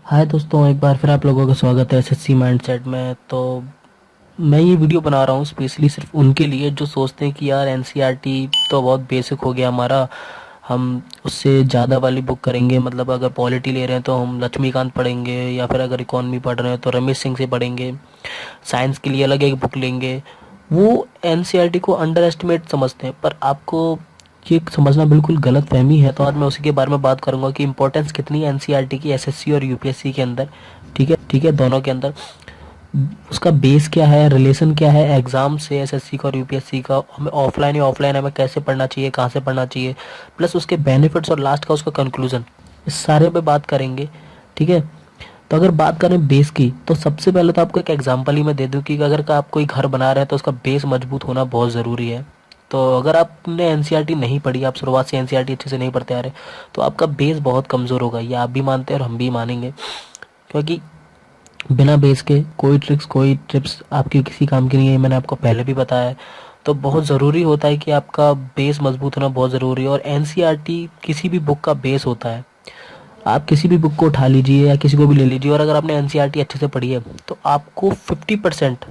हाय दोस्तों, एक बार फिर आप लोगों का स्वागत है एसएससी माइंडसेट में। तो मैं ये वीडियो बना रहा हूँ स्पेशली सिर्फ उनके लिए जो सोचते हैं कि यार एनसीईआरटी तो बहुत बेसिक हो गया हमारा, हम उससे ज़्यादा वाली बुक करेंगे। मतलब अगर पॉलिटी ले रहे हैं तो हम लक्ष्मीकांत पढ़ेंगे, या फिर अगर इकॉनमी पढ़ रहे हैं तो रमेश सिंह से पढ़ेंगे, साइंस के लिए अलग एक बुक लेंगे। वो एनसीईआरटी को अंडर एस्टिमेट समझते हैं, पर आपको ये समझना बिल्कुल गलत फहमी है। तो आज मैं उसी के बारे में बात करूंगा कि इंपॉर्टेंस कितनी है एनसीईआरटी की एसएससी और यूपीएससी के अंदर। ठीक है, दोनों के अंदर उसका बेस क्या है, रिलेशन क्या है एग्जाम से, एसएससी का और यूपीएससी का, हमें ऑफलाइन या ऑफलाइन हमें कैसे पढ़ना चाहिए, कहाँ से पढ़ना चाहिए, प्लस उसके बेनिफिट्स और लास्ट का उसका कंक्लूजन, इस सारे पे बात करेंगे। ठीक है। तो अगर बात करें बेस की, तो सबसे पहले तो आपको एक एग्जांपल ही मैं दे दूं कि अगर आप कोई घर बना रहे हैं तो उसका बेस मजबूत होना बहुत ज़रूरी है। तो अगर आपने एनसीईआरटी नहीं पढ़ी, आप शुरुआत से एनसीईआरटी अच्छे से नहीं पढ़ते आ रहे, तो आपका बेस बहुत कमज़ोर होगा। ये आप भी मानते हैं और हम भी मानेंगे, क्योंकि बिना बेस के कोई ट्रिक्स कोई टिप्स आपकी किसी काम की नहीं है। मैंने आपको पहले भी बताया है। तो बहुत ज़रूरी होता है कि आपका बेस मजबूत होना बहुत ज़रूरी है, और एनसीईआरटी किसी भी बुक का बेस होता है। आप किसी भी बुक को उठा लीजिए या किसी को भी ले लीजिए, और अगर आपने एनसीईआरटी अच्छे से पढ़ी है तो आपको 50%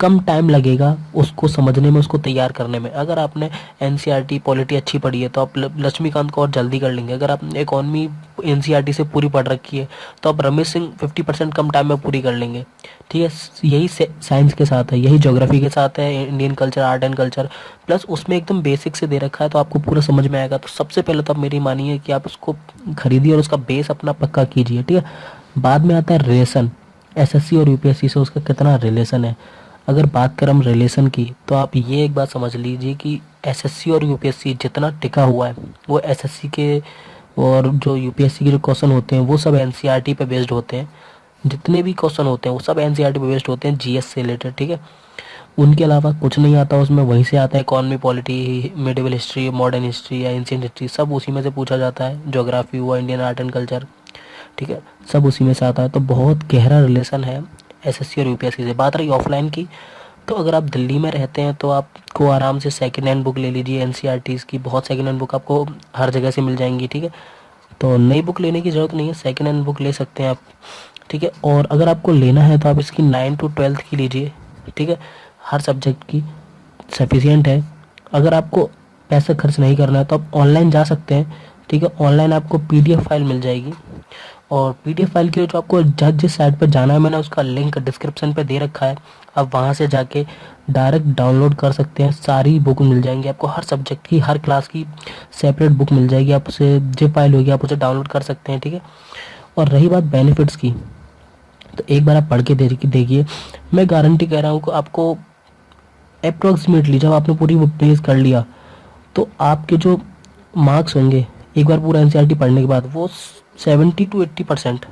कम टाइम लगेगा उसको समझने में, उसको तैयार करने में। अगर आपने एनसीईआरटी पॉलिटी अच्छी पढ़ी है तो आप लक्ष्मीकांत को और जल्दी कर लेंगे। अगर आपने इकॉनमी एनसीईआरटी से पूरी पढ़ रखी है तो आप रमेश सिंह 50% कम टाइम में पूरी कर लेंगे। ठीक है। यही साइंस के साथ है, यही ज्योग्राफी के साथ है, Indian culture, art and culture, plus उसमें एकदम बेसिक से दे रखा है तो आपको पूरा समझ में आएगा। तो सबसे पहले तो आप मेरी मानिए कि आप उसको खरीदिए और उसका बेस अपना पक्का कीजिए। ठीक है। बाद में आता है रिलेशन, एसएससी और यूपीएससी से उसका कितना रिलेशन है। अगर बात करें हम रिलेशन की, तो आप ये एक बात समझ लीजिए कि एसएससी और यूपीएससी जितना टिका हुआ है वो एसएससी के और जो यूपीएससी के जो क्वेश्चन होते हैं वो सब एनसीईआरटी पे बेस्ड होते हैं। जितने भी क्वेश्चन होते हैं वो सब एनसीईआरटी पे बेस्ड होते हैं, जीएस से रिलेटेड। ठीक है। उनके अलावा कुछ नहीं आता उसमें, वहीं से आता है economy, polity, medieval history, modern history या एंशियंट हिस्ट्री, सब उसी में से पूछा जाता है। ज्योग्राफी हुआ, इंडियन आर्ट एंड कल्चर, ठीक है, सब उसी में से आता है। तो बहुत गहरा रिलेशन है एसएससी और यूपीएससी से। बात रही ऑफलाइन की, तो अगर आप दिल्ली में रहते हैं तो आपको आराम से सेकेंड हैंड बुक ले लीजिए एनसीईआरटीज़ की। बहुत सेकेंड हैंड बुक आपको हर जगह से मिल जाएंगी। ठीक है। तो नई बुक लेने की ज़रूरत नहीं है, सेकेंड हैंड बुक ले सकते हैं आप। ठीक है। और अगर आपको लेना है तो आप इसकी 9 to 12 की लीजिए। ठीक है। हर सब्जेक्ट की सफिशियंट है। अगर आपको पैसा खर्च नहीं करना है तो आप ऑनलाइन जा सकते हैं। ठीक है। ऑनलाइन आपको पीडीएफ फाइल मिल जाएगी, और पीडीएफ फाइल के लिए जो आपको जिस साइट पर जाना है, मैंने उसका लिंक डिस्क्रिप्शन पे दे रखा है। आप वहाँ से जाके डायरेक्ट डाउनलोड कर सकते हैं। सारी बुक मिल जाएंगी आपको, हर सब्जेक्ट की, हर क्लास की सेपरेट बुक मिल जाएगी। आप उसे जिप फाइल होगी, आप उसे डाउनलोड कर सकते हैं। ठीक है। और रही बात बेनिफिट्स की, तो एक बार आप पढ़ के देखिए। मैं गारंटी कह रहा हूँ कि आपको अप्रोक्सीमेटली जब आपने पूरी बुक पेज कर लिया तो आपके जो मार्क्स होंगे एक बार पूरा एनसीईआरटी पढ़ने के बाद, वो 70 to 80%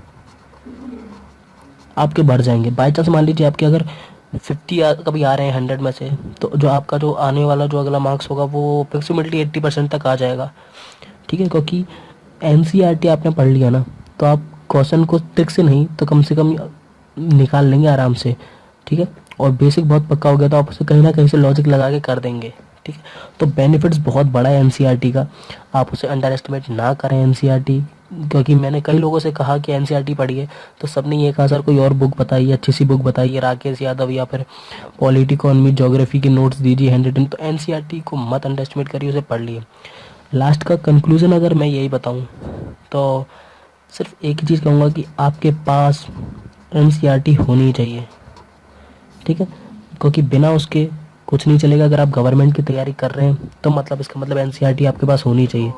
आपके बढ़ जाएंगे। बाई चांस मान लीजिए आपके अगर 50 कभी आ रहे हैं 100 में से, तो जो आपका जो आने वाला जो अगला मार्क्स होगा वो अप्रोक्सीमेटली 80% तक आ जाएगा। ठीक है। क्योंकि एनसीईआरटी आपने पढ़ लिया ना, तो आप क्वेश्चन को ट्रिक से नहीं तो कम से कम निकाल लेंगे आराम से। ठीक है। और बेसिक बहुत पक्का हो गया तो आप उसे कहीं ना कहीं से लॉजिक लगा के कर देंगे। ठीक है। तो बेनिफिट्स बहुत बड़ा है एनसीईआरटी का, आप उसे अंडर एस्टिमेट ना करें एनसीईआरटी। क्योंकि मैंने कई लोगों से कहा कि एनसीईआरटी पढ़िए, तो सबने ये कहा सर कोई और बुक बताइए, अच्छी सी बुक बताइए, राकेश यादव या फिर पॉलिटी, इकोनॉमी, ज्योग्राफी के नोट्स दीजिए हैंड रिटन। तो एनसीईआरटी को मत अंडर एस्टिमेट करिए, उसे पढ़ लिए। लास्ट का कंक्लूजन अगर मैं यही बताऊं तो सिर्फ एक ही चीज़ कहूँगा कि आपके पास एनसीईआरटी होनी चाहिए। ठीक है। क्योंकि बिना उसके कुछ नहीं चलेगा। अगर आप गवर्नमेंट की तैयारी कर रहे हैं तो मतलब इसका मतलब एनसीईआरटी आपके पास होनी चाहिए।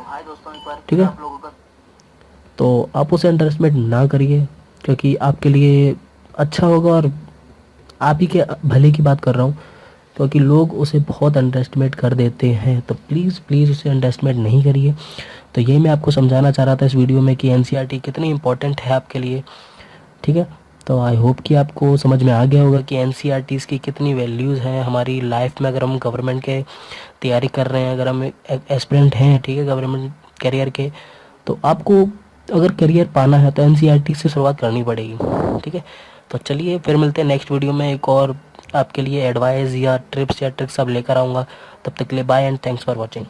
ठीक है। तो आप उसे अंडर एस्टिमेट ना करिए, क्योंकि आपके लिए अच्छा होगा, और आप ही के भले की बात कर रहा हूँ, क्योंकि लोग उसे बहुत अंडर एस्टिमेट कर देते हैं। तो प्लीज़ प्लीज़ उसे अंडर एस्टिमेट नहीं करिए। तो ये मैं आपको समझाना चाह रहा था इस वीडियो में कि एनसीईआरटी कितनी इंपॉर्टेंट है आपके लिए। ठीक है। तो आई होप कि आपको समझ में आ गया होगा कि एनसीईआरटीज़ की कितनी वैल्यूज़ हैं हमारी लाइफ में। अगर हम गवर्नमेंट के तैयारी कर रहे हैं, अगर हम एस्पिरेंट हैं, ठीक है, गवर्नमेंट करियर के, तो आपको अगर करियर पाना है तो एनसीईआरटी से शुरुआत करनी पड़ेगी। ठीक है। तो चलिए फिर मिलते हैं नेक्स्ट वीडियो में, एक और आपके लिए एडवाइस या ट्रिप्स या ट्रिक्स सब लेकर आऊँगा। तब तक के लिए bye and thanks for watching.